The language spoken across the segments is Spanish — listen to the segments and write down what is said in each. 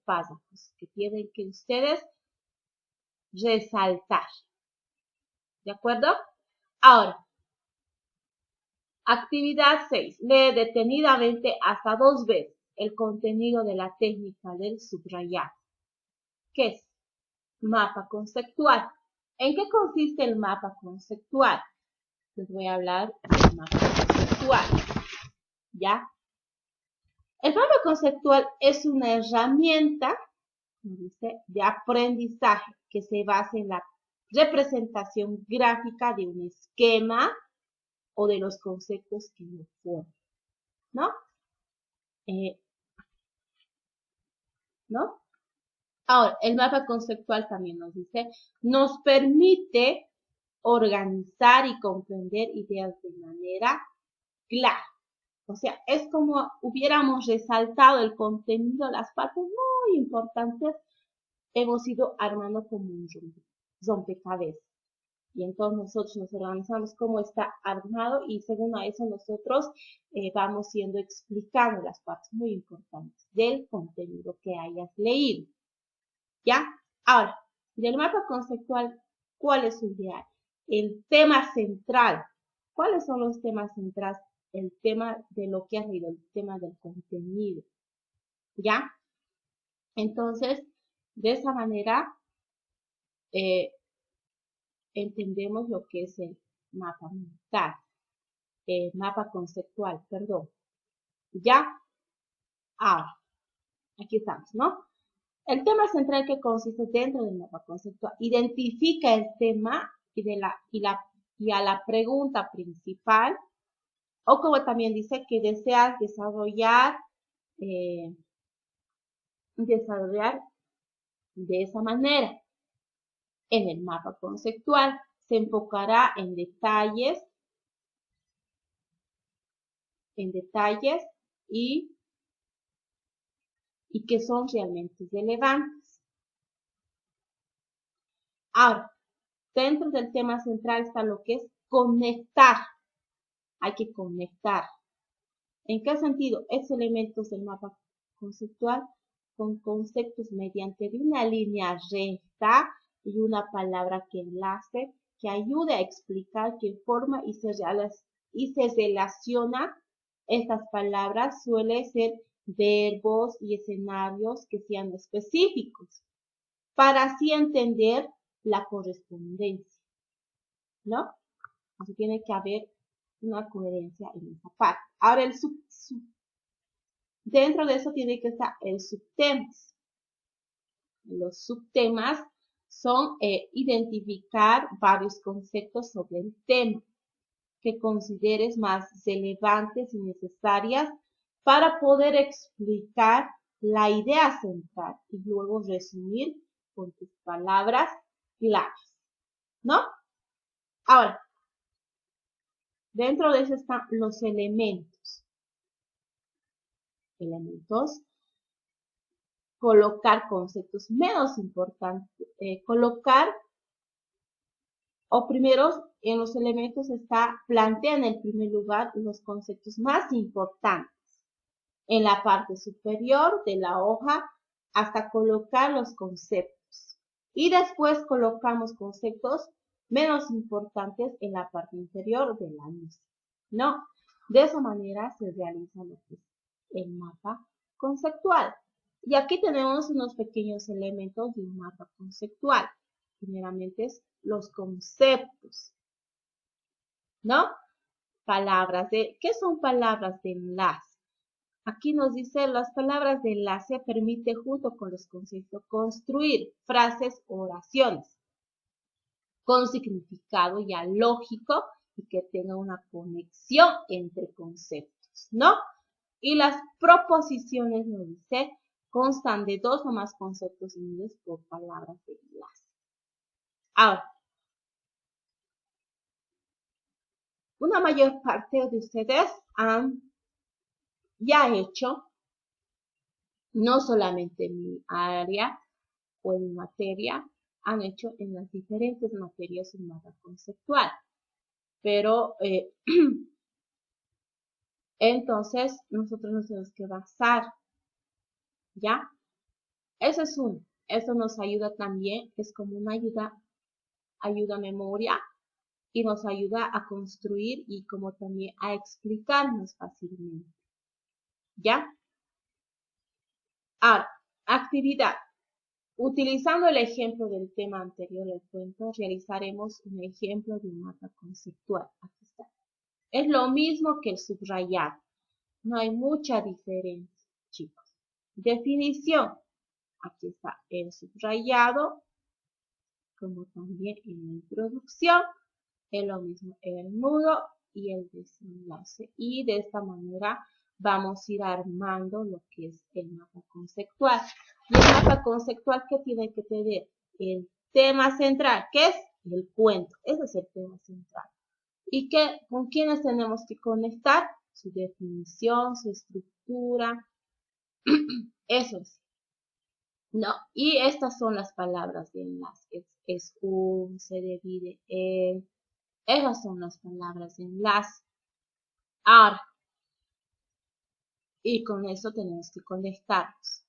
párrafos que tienen que ustedes resaltar. ¿De acuerdo? Ahora, actividad 6. Lee detenidamente hasta 2 veces el contenido de la técnica del subrayado. ¿Qué es? Mapa conceptual. ¿En qué consiste el mapa conceptual? Les voy a hablar del mapa conceptual. ¿Ya? El mapa conceptual es una herramienta de aprendizaje que se basa en la representación gráfica de un esquema o de los conceptos que lo forman, ¿no? ¿No? Ahora, el mapa conceptual también nos permite organizar y comprender ideas de manera clara. O sea, es como hubiéramos resaltado el contenido, las partes muy importantes, hemos ido armando como un rompecabezas. Y entonces nosotros nos organizamos cómo está armado y según a eso nosotros vamos siendo explicando las partes muy importantes del contenido que hayas leído. ¿Ya? Ahora, del mapa conceptual, ¿cuál es su idea? El tema central. ¿Cuáles son los temas centrales? El tema de lo que has leído, el tema del contenido. ¿Ya? Entonces, de esa manera, entendemos lo que es el mapa mental, mapa conceptual, perdón. ¿Ya? Ahora, aquí estamos, ¿no? El tema central que consiste dentro del mapa conceptual identifica el tema y a la pregunta principal, o como también dice que deseas desarrollar de esa manera. En el mapa conceptual se enfocará en detalles y que son realmente relevantes. Ahora, dentro del tema central está lo que es conectar. Hay que conectar. ¿En qué sentido? Estos elementos del mapa conceptual son conceptos mediante de una línea recta y una palabra que enlace, que ayude a explicar qué forma y se relaciona estas palabras. Suele ser verbos y escenarios que sean específicos, para así entender la correspondencia, ¿no? Así tiene que haber una coherencia en esa parte. Ahora, dentro de eso tiene que estar el subtemas. Los subtemas son identificar varios conceptos sobre el tema que consideres más relevantes y necesarias para poder explicar la idea central y luego resumir con tus palabras claves, ¿no? Ahora, dentro de eso están los elementos. Colocar conceptos menos importantes, o primero en los elementos plantea en el primer lugar los conceptos más importantes. En la parte superior de la hoja hasta colocar los conceptos. Y después colocamos conceptos menos importantes en la parte inferior de la misma, ¿no? De esa manera se realiza lo que es el mapa conceptual. Y aquí tenemos unos pequeños elementos de un mapa conceptual. Primeramente es los conceptos, ¿no? ¿Qué son palabras de enlace? Aquí nos dice, las palabras de enlace permite junto con los conceptos construir frases o oraciones con significado ya lógico y que tenga una conexión entre conceptos, ¿no? Y las proposiciones, nos dice, constan de 2 o más conceptos unidos por palabras de enlace. Ahora, una mayor parte de ustedes han ya hecho, no solamente en mi área o en mi materia, han hecho en las diferentes materias un mapa conceptual. Pero entonces nosotros nos tenemos que basar, ¿ya? Eso es uno. Eso nos ayuda también, es como una ayuda a memoria y nos ayuda a construir y como también a explicarnos fácilmente. ¿Ya? Ahora, actividad. Utilizando el ejemplo del tema anterior del cuento, realizaremos un ejemplo de un mapa conceptual. Aquí está. Es lo mismo que el subrayado. No hay mucha diferencia, chicos. Definición. Aquí está el subrayado, como también en la introducción. Es lo mismo el nudo y el desenlace. Y de esta manera vamos a ir armando lo que es el mapa conceptual. Y el mapa conceptual, ¿qué tiene que tener? El tema central, que es el cuento. Ese es el tema central. ¿Y con quiénes tenemos que conectar? Su definición, su estructura. Eso es. No, y estas son las palabras de enlace. Es un, se divide en. Esas son las palabras de enlace. Ahora, y con eso tenemos que conectarnos.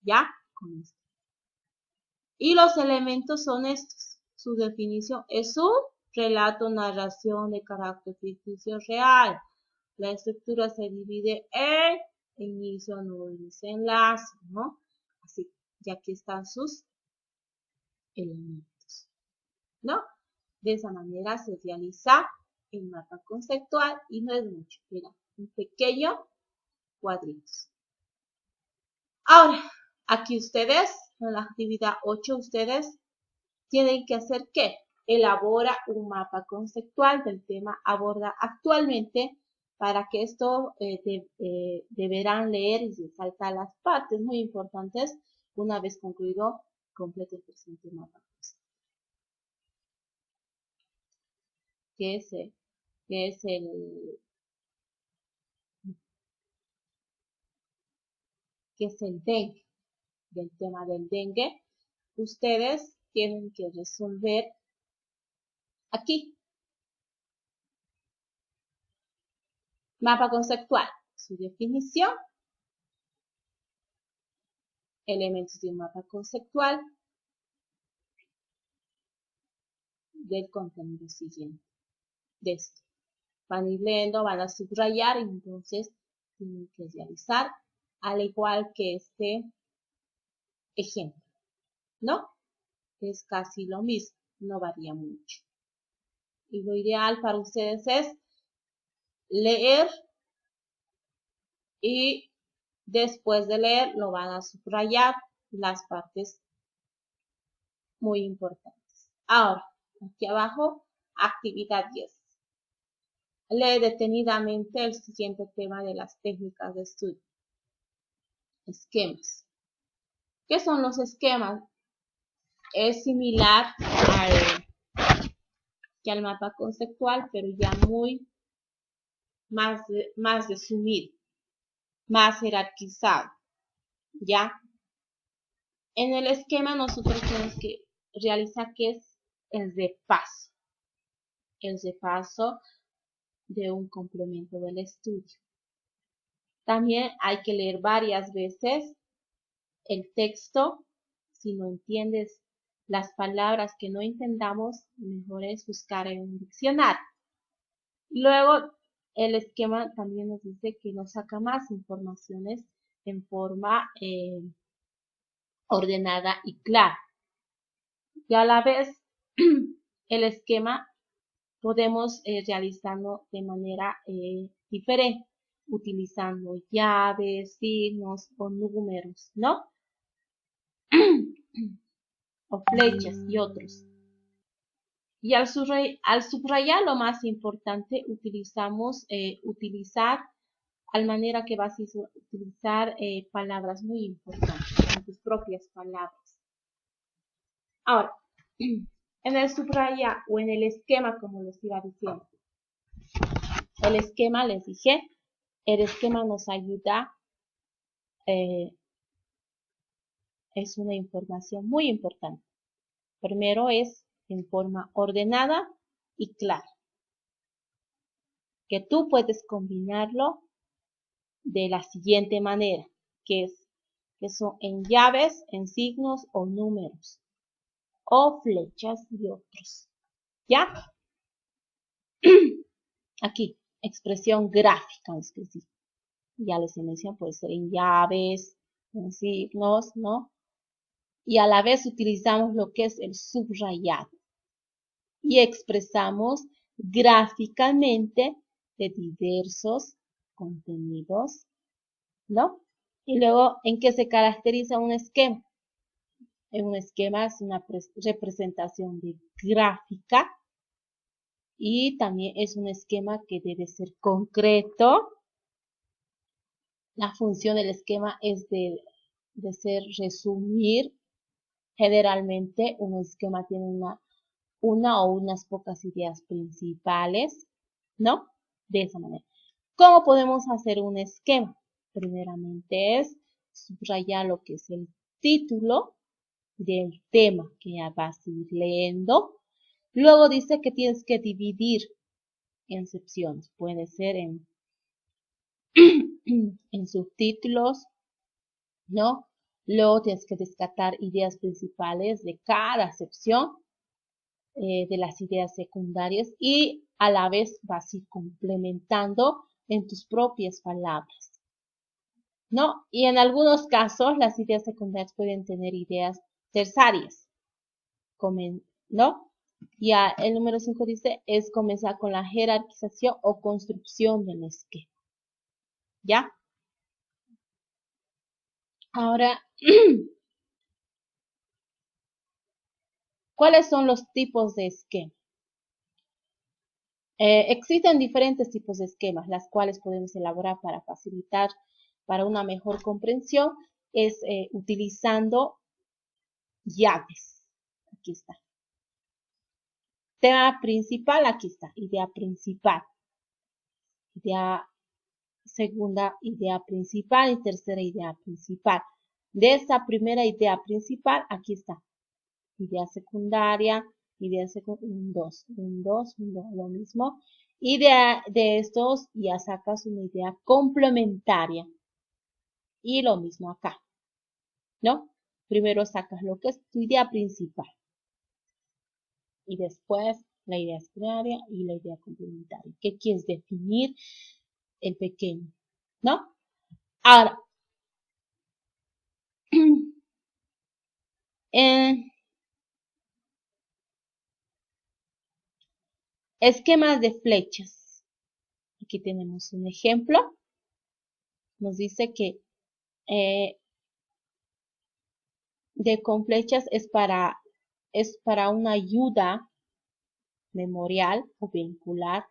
¿Ya? Con esto. Y los elementos son estos. Su definición es un relato, narración de carácter ficticio real. La estructura se divide en inicio, nudo y desenlace, ¿no? Así, y aquí están sus elementos, ¿no? De esa manera se realiza el mapa conceptual y no es mucho, mira, un pequeño cuadritos. Ahora, aquí ustedes, en la actividad 8, ustedes tienen que hacer ¿qué? Elabora un mapa conceptual del tema aborda actualmente para que esto deberán leer y resaltar las partes muy importantes una vez concluido completo el presente mapa conceptual. ¿Qué es el dengue? Del tema del dengue, ustedes tienen que resolver aquí. Mapa conceptual, su definición, elementos de un mapa conceptual, del contenido siguiente. De esto. Van a ir leyendo, van a subrayar, y entonces tienen que realizar al igual que este ejemplo, ¿no? Es casi lo mismo, no varía mucho. Y lo ideal para ustedes es leer y después de leer lo van a subrayar las partes muy importantes. Ahora, aquí abajo, actividad 10. Lee detenidamente el siguiente tema de las técnicas de estudio. Esquemas. ¿Qué son los esquemas? Es similar al mapa conceptual, pero ya muy más resumido, más jerarquizado, ¿ya? En el esquema nosotros tenemos que realizar ¿qué es? El repaso de un complemento del estudio. También hay que leer varias veces el texto. Si no entiendes las palabras que no entendamos, mejor es buscar en un diccionario. Luego, el esquema también nos dice que nos saca más informaciones en forma ordenada y clara. Y a la vez, el esquema podemos realizarlo de manera diferente, utilizando llaves, signos o números, ¿no? O flechas y otros. Y al subrayar lo más importante, utilizar al manera que vas a utilizar palabras muy importantes, en tus propias palabras. Ahora, en el subraya o en el esquema, como les iba diciendo, el esquema, les dije, el esquema nos ayuda, es una información muy importante. Primero es en forma ordenada y clara, que tú puedes combinarlo de la siguiente manera, que es que son en llaves, en signos o números, o flechas y otros. ¿Ya? Aquí, expresión gráfica, es decir, ya les he mencionado, puede ser en llaves, en signos, ¿no? Y a la vez utilizamos lo que es el subrayado. Y expresamos gráficamente de diversos contenidos, ¿no? Y luego, ¿en qué se caracteriza un esquema? En un esquema es una representación de gráfica y también es un esquema que debe ser concreto. La función del esquema es de ser resumir. Generalmente un esquema tiene una o unas pocas ideas principales, ¿no? De esa manera. ¿Cómo podemos hacer un esquema? Primeramente es subrayar lo que es el título del tema que ya vas a ir leyendo. Luego dice que tienes que dividir en secciones. Puede ser en, en subtítulos, ¿no? Luego tienes que descartar ideas principales de cada sección, de las ideas secundarias, y a la vez vas a ir complementando en tus propias palabras, ¿no? Y en algunos casos las ideas secundarias pueden tener ideas terciarias, ¿no? Ya el número 5 dice, es comenzar con la jerarquización o construcción del esquema. ¿Ya? Ahora, ¿cuáles son los tipos de esquema? Existen diferentes tipos de esquemas, las cuales podemos elaborar para facilitar, para una mejor comprensión, es utilizando llaves. Aquí está. Tema principal, aquí está. Idea principal. Idea segunda idea principal y tercera idea principal. De esa primera idea principal, aquí está. Idea secundaria, idea secundaria, un 2, lo mismo. Y de estos ya sacas una idea complementaria. Y lo mismo acá, ¿no? Primero sacas lo que es tu idea principal. Y después la idea secundaria y la idea complementaria. ¿Qué quieres definir? El pequeño, ¿no? Ahora, esquemas de flechas. Aquí tenemos un ejemplo. Nos dice que con flechas es para una ayuda memorial o vincular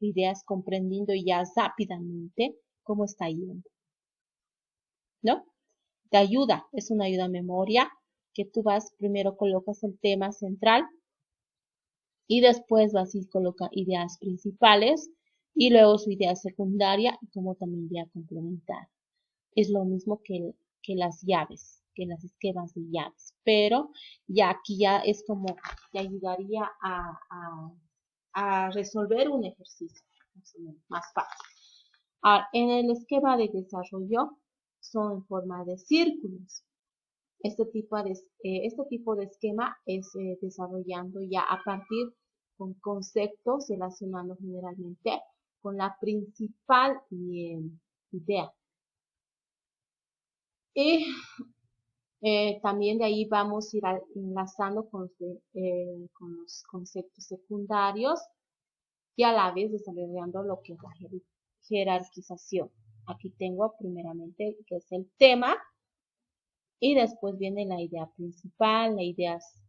ideas comprendiendo ya rápidamente cómo está yendo, ¿no? Te ayuda, es una ayuda a memoria que tú primero colocas el tema central y después vas a ir colocar ideas principales y luego su idea secundaria y como también idea complementaria. Es lo mismo que las llaves, que las esquemas de llaves, pero ya aquí ya es como te ayudaría a resolver un ejercicio más fácil. Ahora, en el esquema de desarrollo son en forma de círculos. Este tipo de esquema es desarrollando ya a partir con conceptos relacionando generalmente con la principal idea. Y también de ahí vamos a ir enlazando con los conceptos secundarios y a la vez desarrollando lo que es la jerarquización. Aquí tengo primeramente que es el tema y después viene la idea principal, las ideas